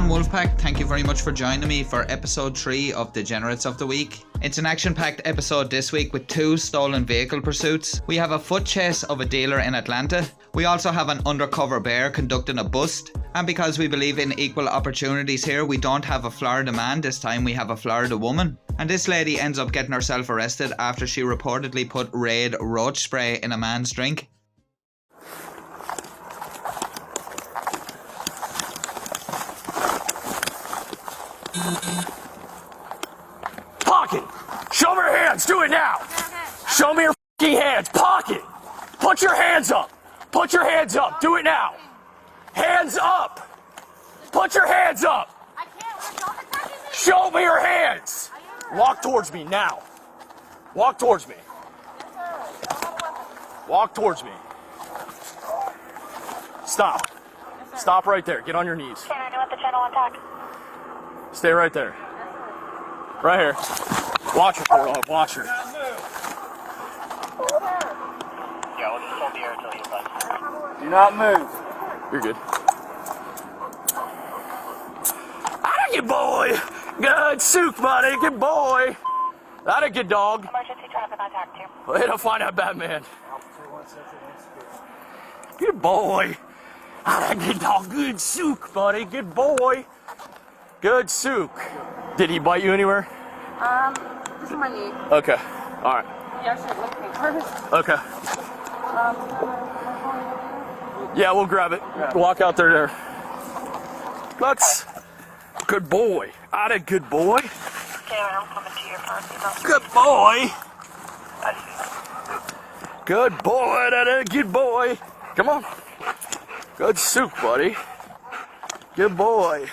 on Wolfpack, thank you very much for joining me for episode 3 of Degenerates of the Week. It's an action-packed episode this week with 2 stolen vehicle pursuits. We have a foot chase of a dealer in Atlanta. We also have an undercover bear conducting a bust. And because we believe in equal opportunities here, we don't have a Florida man, this time we have a Florida woman. And this lady ends up getting herself arrested after she reportedly put Raid roach spray in a man's drink. Pocket! Show me your hands! Do it now! Show me your f***ing hands! Pocket! Put your hands up! Put your hands up! Do it now! Hands up! Put your hands up! I can't. Show me your hands! Walk towards me now. Walk towards me. Walk towards me. Stop. Stop right there. Get on your knees. Can I know what the channel attack? Stay right there. Right here. Watch her, Ford. Watch her. Yeah, we'll just hold the air until you touch. Do not move. You're good. Atta good boy. Good souk, buddy. Good boy. Atta good dog. Emergency traffic attack 2. Way to find out Batman. Good boy. Atta good dog. Good souk, buddy. Good boy. Good souk. Did he bite you anywhere? Just on my knee. Okay. All right. Yeah, shit, look me first. Okay. Yeah, we'll grab it. Walk out there. Let's. Good boy. Atta good boy. Okay, I'm coming to your car. Good boy. Good boy. Atta good boy. Come on. Good souk, buddy. Good boy.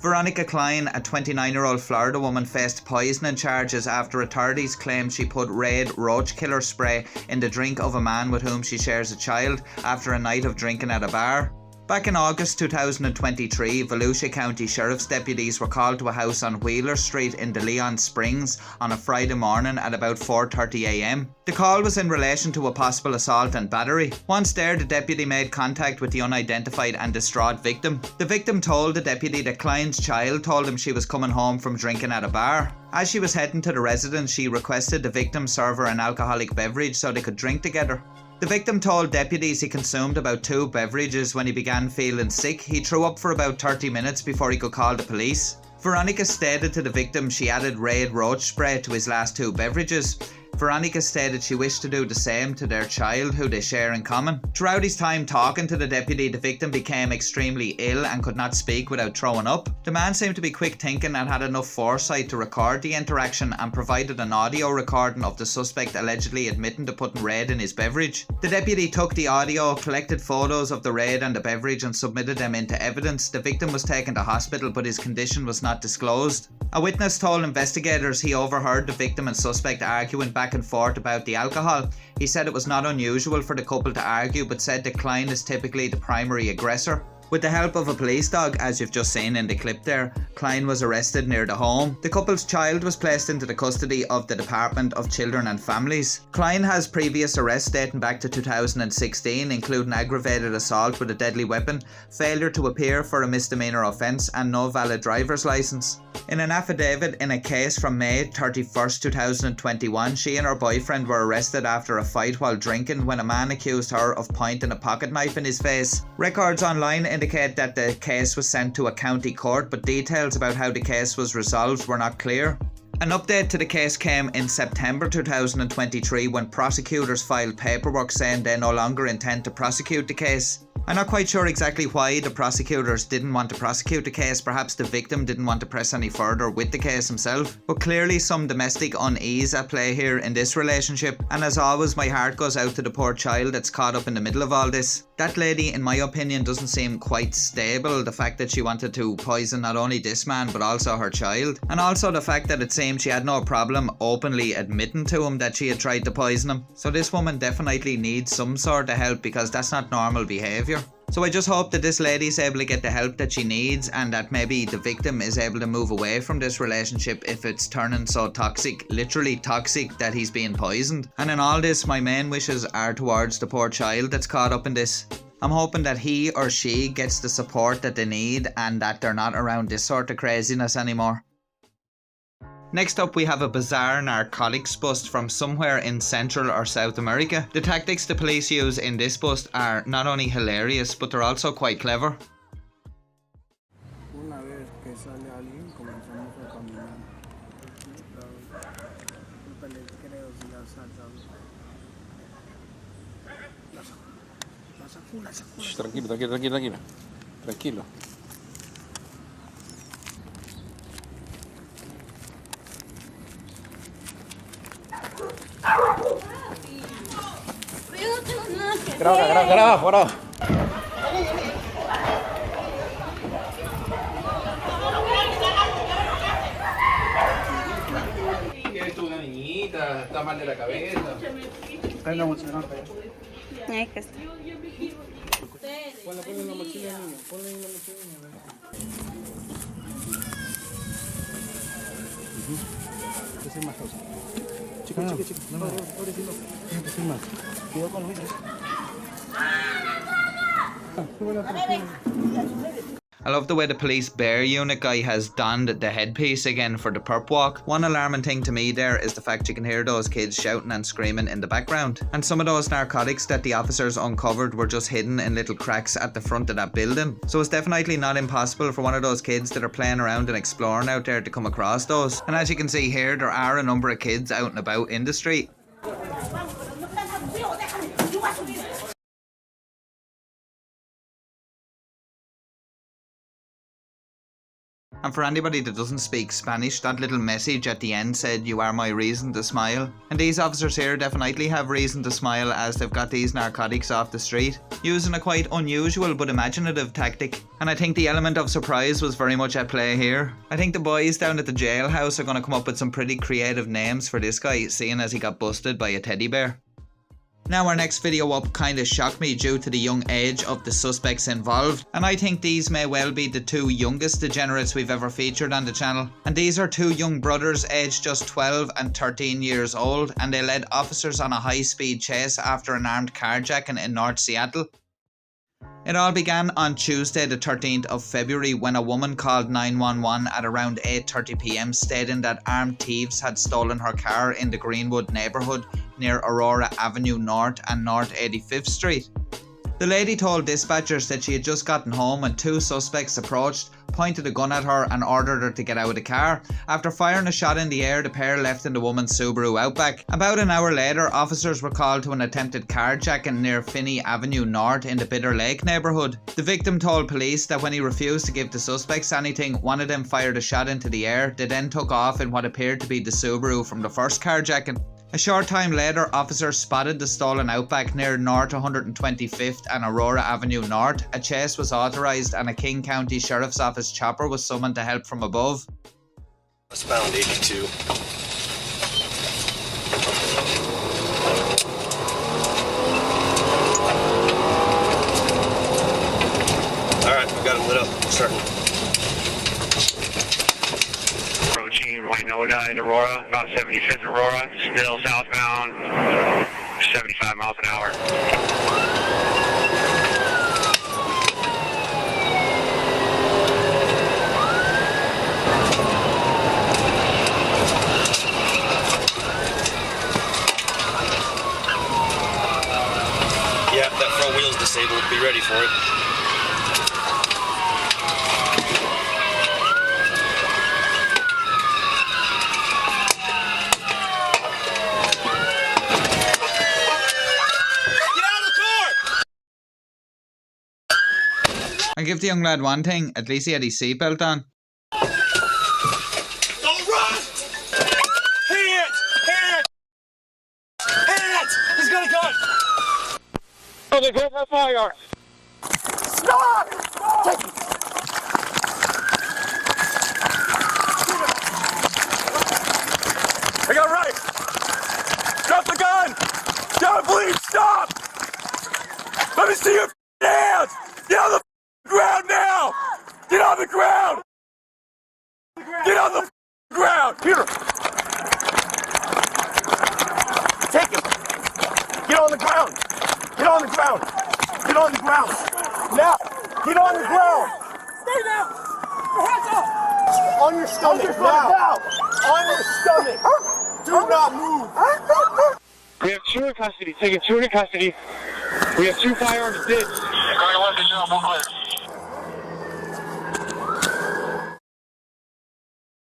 Veronica Klein, a 29-year-old Florida woman, faced poisoning charges after authorities claimed she put Raid roach killer spray in the drink of a man with whom she shares a child after a night of drinking at a bar. Back in August 2023, Volusia County Sheriff's deputies were called to a house on Wheeler Street in De Leon Springs on a Friday morning at about 4:30 a.m. The call was in relation to a possible assault and battery. Once there, the deputy made contact with the unidentified and distraught victim. The victim told the deputy that Klein's child told him she was coming home from drinking at a bar. As she was heading to the residence, she requested the victim serve her an alcoholic beverage so they could drink together. The victim told deputies he consumed about 2 beverages when he began feeling sick. He threw up for about 30 minutes before he could call the police. Veronica stated to the victim she added Raid roach spray to his last 2 beverages. Veronica stated she wished to do the same to their child, who they share in common. Throughout his time talking to the deputy, the victim became extremely ill and could not speak without throwing up. The man seemed to be quick thinking and had enough foresight to record the interaction and provided an audio recording of the suspect allegedly admitting to putting Raid in his beverage. The deputy took the audio, collected photos of the Raid and the beverage and submitted them into evidence. The victim was taken to hospital, but his condition was not disclosed. A witness told investigators he overheard the victim and suspect arguing back and forth about the alcohol. He said it was not unusual for the couple to argue, but said that Klein is typically the primary aggressor. With the help of a police dog, as you've just seen in the clip there, Klein was arrested near the home. The couple's child was placed into the custody of the Department of Children and Families. Klein has previous arrests dating back to 2016, including aggravated assault with a deadly weapon, failure to appear for a misdemeanor offence, and no valid driver's licence. In an affidavit in a case from May 31st, 2021, she and her boyfriend were arrested after a fight while drinking when a man accused her of pointing a pocket knife in his face. Records online indicate that the case was sent to a county court, but details about how the case was resolved were not clear. An update to the case came in September 2023 when prosecutors filed paperwork saying they no longer intend to prosecute the case. I'm not quite sure exactly why the prosecutors didn't want to prosecute the case. Perhaps the victim didn't want to press any further with the case himself. But clearly some domestic unease at play here in this relationship. And as always, my heart goes out to the poor child that's caught up in the middle of all this. That lady, in my opinion, doesn't seem quite stable. The fact that she wanted to poison not only this man but also her child. And also the fact that it seemed she had no problem openly admitting to him that she had tried to poison him. So this woman definitely needs some sort of help, because that's not normal behaviour. So I just hope that this lady is able to get the help that she needs, and that maybe the victim is able to move away from this relationship if it's turning so toxic, literally toxic, that he's being poisoned. And in all this, my main wishes are towards the poor child that's caught up in this. I'm hoping that he or she gets the support that they need and that they're not around this sort of craziness anymore. Next up, we have a bizarre narcotics bust from somewhere in Central or South America. The tactics the police use in this bust are not only hilarious, but they're also quite clever. Tranquilo. Graba. Es una niñita, está mal de la cabeza. Ponle en la mochila de niño, ponle en la mochila de niño. Que soy más causa. Chico. No, pobrecito. Que soy más. Cuidado con los vidrios. I love the way the police bear unit guy has donned the headpiece again for the perp walk. One alarming thing to me there is the fact you can hear those kids shouting and screaming in the background. And some of those narcotics that the officers uncovered were just hidden in little cracks at the front of that building. So it's definitely not impossible for one of those kids that are playing around and exploring out there to come across those. And as you can see here, there are a number of kids out and about in the street. And for anybody that doesn't speak Spanish, that little message at the end said, "You are my reason to smile." And these officers here definitely have reason to smile as they've got these narcotics off the street, using a quite unusual but imaginative tactic. And I think the element of surprise was very much at play here. I think the boys down at the jailhouse are going to come up with some pretty creative names for this guy, seeing as he got busted by a teddy bear. Now our next video up kinda shocked me due to the young age of the suspects involved, and I think these may well be the two youngest degenerates we've ever featured on the channel. And these are two young brothers aged just 12 and 13 years old, and they led officers on a high-speed chase after an armed carjacking in North Seattle. It all began on Tuesday the 13th of February when a woman called 911 at around 8:30 PM stating that armed thieves had stolen her car in the Greenwood neighbourhood near Aurora Avenue North and North 85th Street. The lady told dispatchers that she had just gotten home when two suspects approached, pointed a gun at her and ordered her to get out of the car. After firing a shot in the air, the pair left in the woman's Subaru Outback. About an hour later, officers were called to an attempted carjacking near Finney Avenue North in the Bitter Lake neighbourhood. The victim told police that when he refused to give the suspects anything, one of them fired a shot into the air. They then took off in what appeared to be the Subaru from the first carjacking. A short time later, officers spotted the stolen Outback near North 125th and Aurora Avenue North. A chase was authorised and a King County Sheriff's Office chopper was summoned to help from above. Westbound 82. Alright, we got it lit up. Starting. Manoeuvre in Aurora, about 75th Aurora, still southbound, 75 miles an hour. Yeah, that front wheel's disabled. Be ready for it. I'll give the young lad one thing, at least he had his seatbelt on. Don't run! Hands! He's got a gun! Okay, go for fire! Stop! Take it! I got right! Drop the gun! Don't bleed! Stop! Let me see your hands! Get on the ground now! Get on the ground! Get on the ground! Here! Take him! Get on the ground! Get on the ground! Get on the ground. Now, get on the ground. Stay down. Hands up. On your stomach now. On your stomach. Do not move. We have 2 in custody. Taking 2 in custody. We have 2 firearms ditched.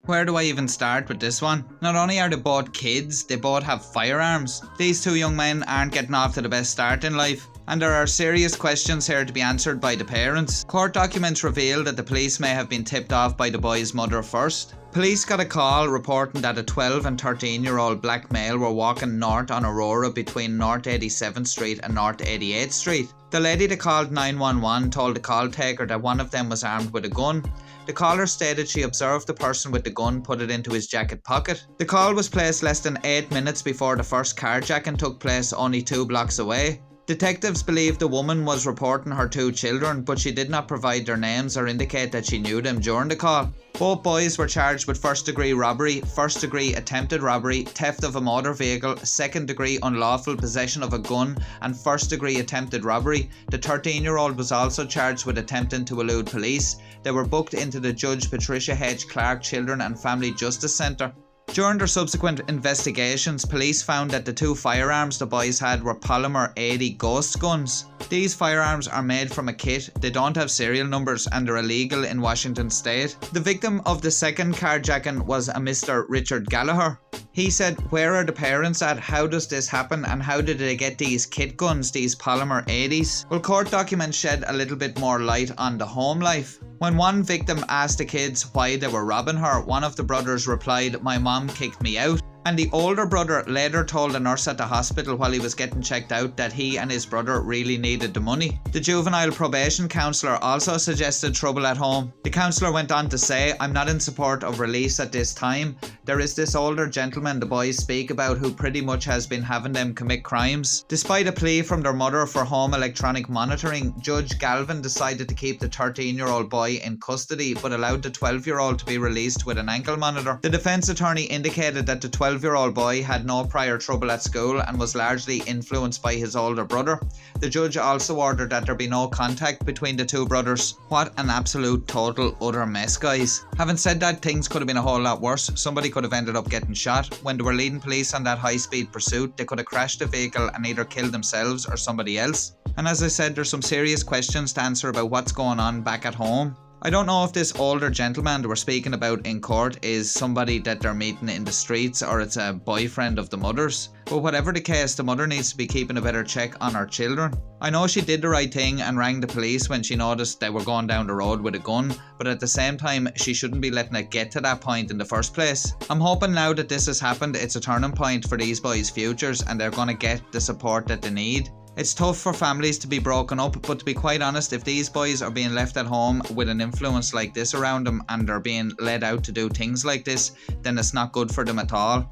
Where do I even start with this one? Not only are they both kids, they both have firearms. These 2 young men aren't getting off to the best start in life. And there are serious questions here to be answered by the parents. Court documents reveal that the police may have been tipped off by the boy's mother first. Police got a call reporting that a 12 and 13-year-old black male were walking north on Aurora between North 87th Street and North 88th Street. The lady that called 911 told the call taker that one of them was armed with a gun. The caller stated she observed the person with the gun put it into his jacket pocket. The call was placed less than 8 minutes before the first carjacking took place only 2 blocks away. Detectives believe the woman was reporting her 2 children, but she did not provide their names or indicate that she knew them during the call. Both boys were charged with first-degree robbery, first-degree attempted robbery, theft of a motor vehicle, second-degree unlawful possession of a gun, and first-degree attempted robbery. The 13-year-old was also charged with attempting to elude police. They were booked into the Judge Patricia H. Clark Children and Family Justice Centre. During their subsequent investigations, police found that the 2 firearms the boys had were polymer 80 ghost guns. These firearms are made from a kit, they don't have serial numbers and they're illegal in Washington state. The victim of the second carjacking was a Mr. Richard Gallagher. He said, "Where are the parents at? How does this happen and how did they get these kit guns, these polymer 80s? Well, court documents shed a little bit more light on the home life. When one victim asked the kids why they were robbing her, one of the brothers replied, "My mom kicked me out." And the older brother later told a nurse at the hospital while he was getting checked out that he and his brother really needed the money. The juvenile probation counsellor also suggested trouble at home. The counsellor went on to say, "I'm not in support of release at this time. There is this older gentleman the boys speak about who pretty much has been having them commit crimes." Despite a plea from their mother for home electronic monitoring, Judge Galvin decided to keep the 13-year-old boy in custody but allowed the 12-year-old to be released with an ankle monitor. The defence attorney indicated that the 12-year-old boy had no prior trouble at school and was largely influenced by his older brother. The judge also ordered that there be no contact between the 2 brothers. What an absolute total utter mess, guys. Having said that, things could have been a whole lot worse. Somebody could have ended up getting shot. When they were leading police on that high-speed pursuit, they could have crashed the vehicle and either killed themselves or somebody else. And as I said, there's some serious questions to answer about what's going on back at home. I don't know if this older gentleman that we're speaking about in court is somebody that they're meeting in the streets or it's a boyfriend of the mother's. But whatever the case, the mother needs to be keeping a better check on her children. I know she did the right thing and rang the police when she noticed they were going down the road with a gun, but at the same time, she shouldn't be letting it get to that point in the first place. I'm hoping now that this has happened, it's a turning point for these boys' futures and they're going to get the support that they need. It's tough for families to be broken up, but to be quite honest, if these boys are being left at home with an influence like this around them and they're being led out to do things like this, then it's not good for them at all.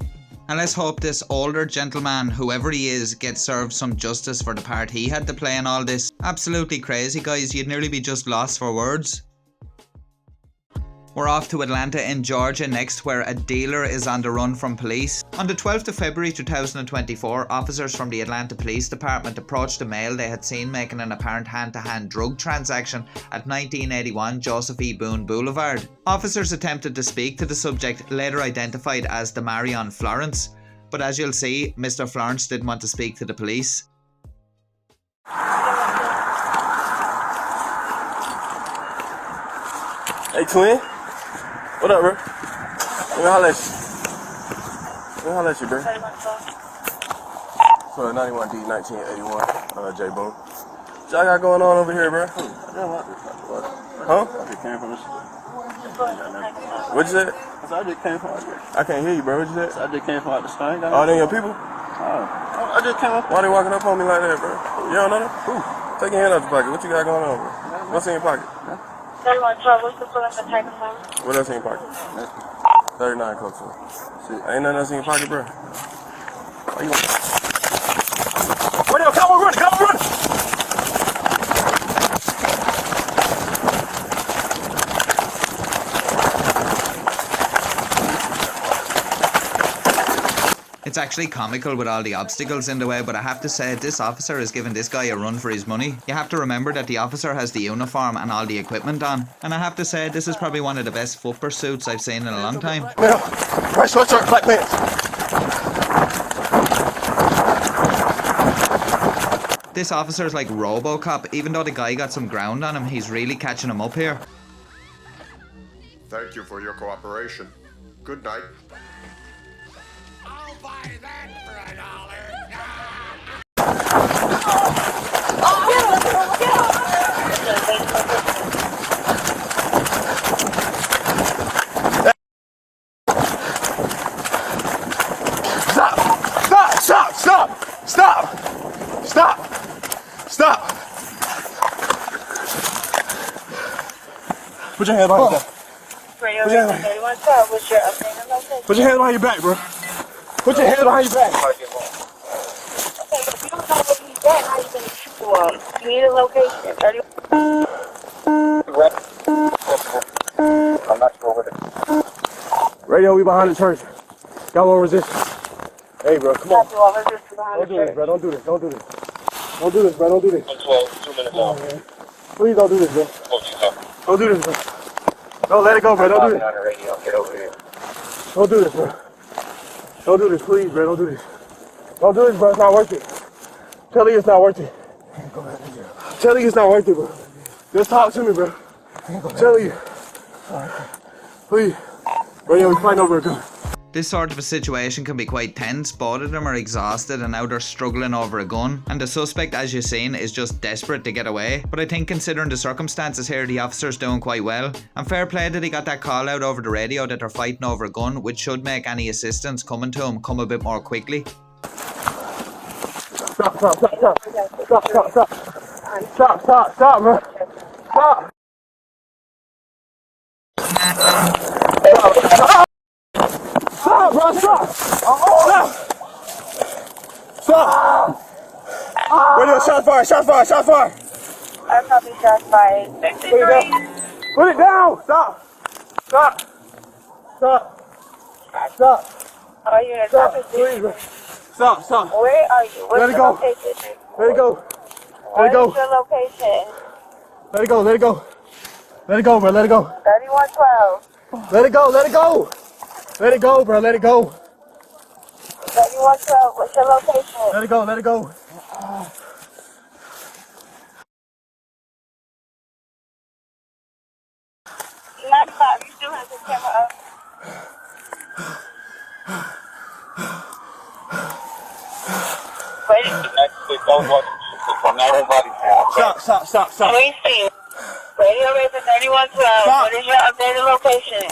And let's hope this older gentleman, whoever he is, gets served some justice for the part he had to play in all this. Absolutely crazy, guys. You'd nearly be just lost for words. We're off to Atlanta in Georgia next, where a dealer is on the run from police. On the 12th of February 2024, officers from the Atlanta Police Department approached a male they had seen making an apparent hand-to-hand drug transaction at 1981 Joseph E. Boone Boulevard. Officers attempted to speak to the subject, later identified as Demarion Florence, but as you'll see, Mr. Florence didn't want to speak to the police. Hey, twin. What up, bro? Let me holler at you. Let me holler at you, bro. So 91D 1981, J Boone. What y'all got going on over here, bro? Huh? I just came from What you said? I just came from out there. I can't hear you, bro. What you said? I just came from out the store. Oh, they your people? I just came up. Why they walking up on me like that, bro? You don't know them? Who? Take your hand out your pocket. What you got going on, bro? What's in your pocket? 3112, what's the full of the type of phone? What else in your pocket? 39 Coke. Shit, ain't nothing else in your pocket, bro. Why you want? Wait up, come on, run, come on, run! It's actually comical with all the obstacles in the way, but I have to say this officer is giving this guy a run for his money. You have to remember that the officer has the uniform and all the equipment on, and I have to say this is probably one of the best foot pursuits I've seen in a long time. White sweatshirt, black pants. This officer is like RoboCop. Even though the guy got some ground on him, he's really catching him up here. Thank you for your cooperation. Good night. I'll buy that for Stop! Put your hand behind your back. Radio Raven 3112, what's your updated location? Put your hand behind your back, bro. Put your hand behind your back. Okay, but if you don't know where he's at, how you gonna shoot to him? You need a location. 31. I'm not sure what it is. Radio, we behind the church. Got one resistance. Hey, bro, come on. Don't do this, bro. Don't do this. Don't do this. Don't do this, bro. Don't do this. 12, 2 minutes off. Please don't do this, bro. Don't do this, bro. Don't let it go, bro. Don't do this. On the radio. Get over here. Don't do this, bro. Don't do this, please, bro. Don't do this. Don't do this, bro. It's not worth it. Tell you it's not worth it. Tell you it's not worth it, bro. Just talk to me, bro. Tell you. Please. Radio, we fighting over a gun. This sort of a situation can be quite tense. Both of them are exhausted and now they're struggling over a gun, and the suspect, as you've seen, is just desperate to get away. But I think considering the circumstances here, the officer's doing quite well, and fair play that he got that call out over the radio that they're fighting over a gun, which should make any assistance coming to him come a bit more quickly. Stop, stop, stop, stop. Stop, stop, stop. Stop, stop, stop, bro. Stop. Stop, bro, stop! Stop! Stop! Radio, shot fire, shot fire, shot fire! I copy shots fired. Put it down! Stop! Stop! Stop! Stop! Are you in a Stop! traffic Please, bro. Stop, stop. Where are you? What's Let it your go. location? Let it go. Let it go. What's your location? Let it go, let it go. Let it go, bro, let it go. 3112. Let it go, let it go. Let it go, bro, let it go. 3112, what's your location? Let it go, let it go. Not stop, you still have the camera up. Wait. Stop, stop, stop. Please see. Radio Raven 3112, what is your updated location?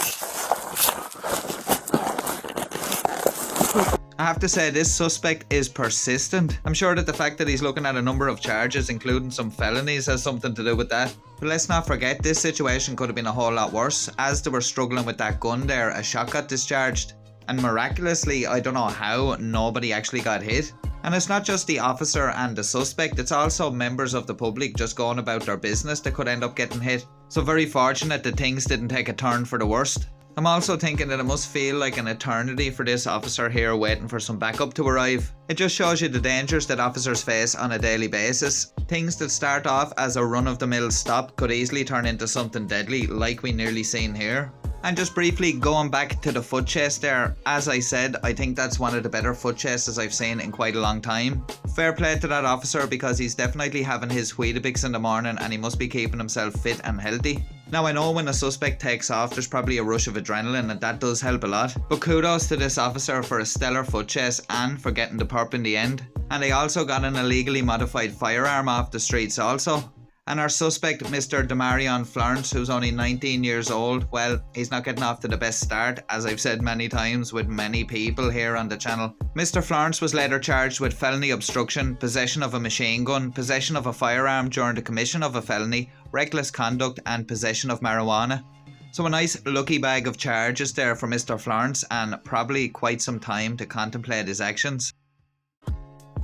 I have to say this suspect is persistent. I'm sure that the fact that he's looking at a number of charges, including some felonies, has something to do with that. But let's not forget, this situation could have been a whole lot worse. As they were struggling with that gun there, a shot got discharged. And miraculously, I don't know how, nobody actually got hit. And it's not just the officer and the suspect, it's also members of the public just going about their business that could end up getting hit. So very fortunate that things didn't take a turn for the worst. I'm also thinking that it must feel like an eternity for this officer here waiting for some backup to arrive. It just shows you the dangers that officers face on a daily basis. Things that start off as a run-of-the-mill stop could easily turn into something deadly, like we nearly seen here. And just briefly going back to the foot chase there, as I said, I think that's one of the better foot chases I've seen in quite a long time. Fair play to that officer, because he's definitely having his Weetabix in the morning and he must be keeping himself fit and healthy. Now I know when a suspect takes off there's probably a rush of adrenaline and that does help a lot, but kudos to this officer for a stellar foot chase and for getting the perp in the end. And they also got an illegally modified firearm off the streets also. And our suspect, Mr. Demarion Florence, who's only 19 years old, well, he's not getting off to the best start, as I've said many times with many people here on the channel. Mr. Florence was later charged with felony obstruction, possession of a machine gun, possession of a firearm during the commission of a felony, reckless conduct and possession of marijuana. So a nice lucky bag of charges there for Mr. Florence, and probably quite some time to contemplate his actions.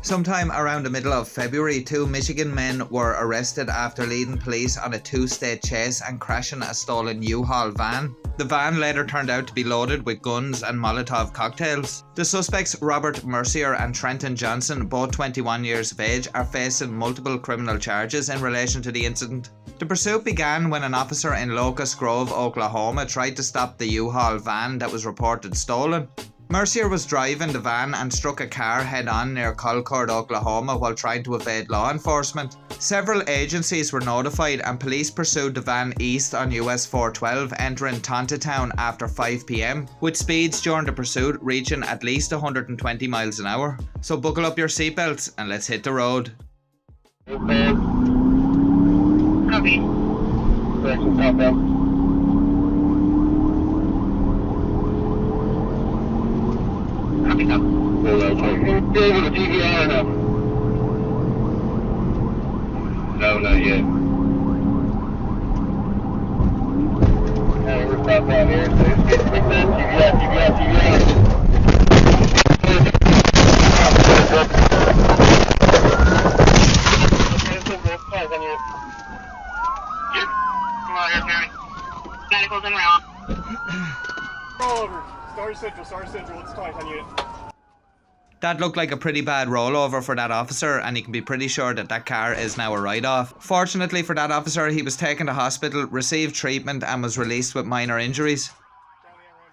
Sometime around the middle of February, 2 Michigan men were arrested after leading police on a two-state chase and crashing a stolen U-Haul van. The van later turned out to be loaded with guns and Molotov cocktails. The suspects Robert Mercier and Trenton Johnson, both 21 years of age, are facing multiple criminal charges in relation to the incident. The pursuit began when an officer in Locust Grove, Oklahoma tried to stop the U-Haul van that was reported stolen. Mercier was driving the van and struck a car head-on near Concord, Oklahoma while trying to evade law enforcement. Several agencies were notified and police pursued the van east on US 412, entering Tontitown after 5 PM, with speeds during the pursuit reaching at least 120 miles an hour. So buckle up your seatbelts and let's hit the road. Copy. No, not yet. We're stopped down here, so it's getting big man. TVI. Come on, here, Mary. Medicals en route. Rollover. Star Central, it's tight on you. That looked like a pretty bad rollover for that officer, and you can be pretty sure that that car is now a write-off. Fortunately for that officer, he was taken to hospital, received treatment and was released with minor injuries.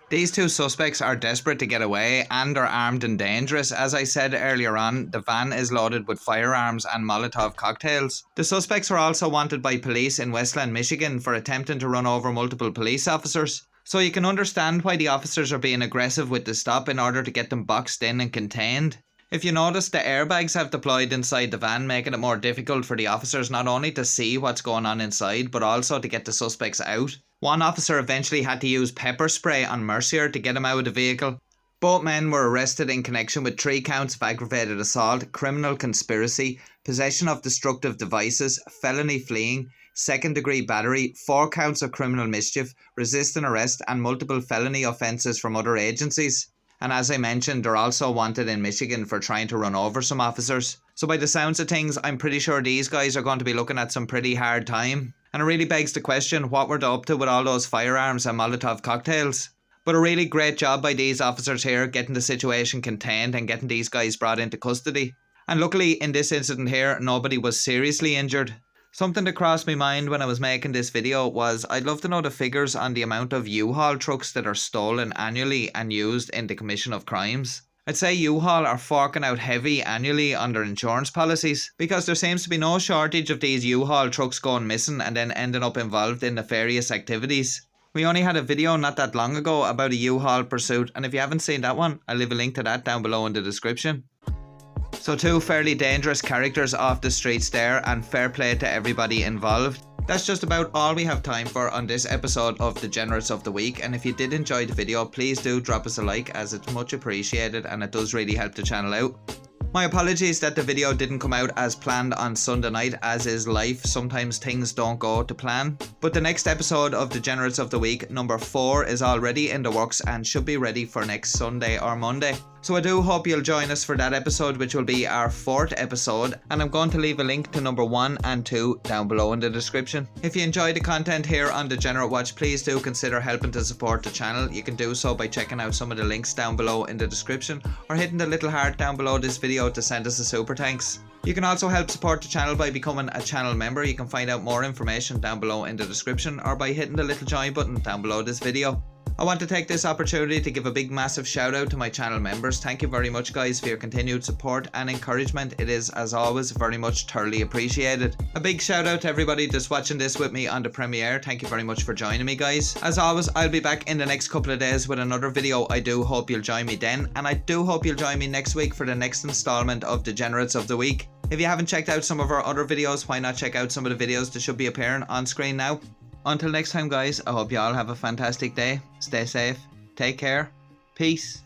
These two suspects are desperate to get away and are armed and dangerous. As I said earlier on, the van is loaded with firearms and Molotov cocktails. The suspects were also wanted by police in Westland, Michigan for attempting to run over multiple police officers. So you can understand why the officers are being aggressive with the stop in order to get them boxed in and contained. If you notice, the airbags have deployed inside the van, making it more difficult for the officers not only to see what's going on inside, but also to get the suspects out. One officer eventually had to use pepper spray on Mercier to get him out of the vehicle. Both men were arrested in connection with 3 counts of aggravated assault, criminal conspiracy, possession of destructive devices, felony fleeing, second-degree battery, 4 counts of criminal mischief, resisting arrest and multiple felony offences from other agencies. And as I mentioned, they're also wanted in Michigan for trying to run over some officers. So by the sounds of things, I'm pretty sure these guys are going to be looking at some pretty hard time. And it really begs the question, what were they up to with all those firearms and Molotov cocktails? But a really great job by these officers here getting the situation contained and getting these guys brought into custody. And luckily in this incident here, nobody was seriously injured. Something that crossed my mind when I was making this video was I'd love to know the figures on the amount of U-Haul trucks that are stolen annually and used in the commission of crimes. I'd say U-Haul are forking out heavy annually on their insurance policies, because there seems to be no shortage of these U-Haul trucks going missing and then ending up involved in nefarious activities. We only had a video not that long ago about a U-Haul pursuit, and if you haven't seen that one, I'll leave a link to that down below in the description. So 2 fairly dangerous characters off the streets there, and fair play to everybody involved. That's just about all we have time for on this episode of Degenerates of the Week, and if you did enjoy the video, please do drop us a like, as it's much appreciated and it does really help the channel out. My apologies that the video didn't come out as planned on Sunday night, as is life, sometimes things don't go to plan. But the next episode of Degenerates of the Week, number 4, is already in the works and should be ready for next Sunday or Monday. So I do hope you'll join us for that episode, which will be our 4th episode, and I'm going to leave a link to number 1 and 2 down below in the description. If you enjoy the content here on Degenerate Watch, please do consider helping to support the channel. You can do so by checking out some of the links down below in the description, or hitting the little heart down below this video to send us a super thanks. You can also help support the channel by becoming a channel member. You can find out more information down below in the description, or by hitting the little join button down below this video. I want to take this opportunity to give a big massive shout out to my channel members. Thank you very much guys for your continued support and encouragement. It is, as always, very much thoroughly appreciated. A big shout out to everybody that's watching this with me on the premiere. Thank you very much for joining me guys. As always, I'll be back in the next couple of days with another video. I do hope you'll join me then, and I do hope you'll join me next week for the next installment of Degenerates of the Week. If you haven't checked out some of our other videos, why not check out some of the videos that should be appearing on screen now. Until next time guys, I hope you all have a fantastic day. Stay safe, take care, peace.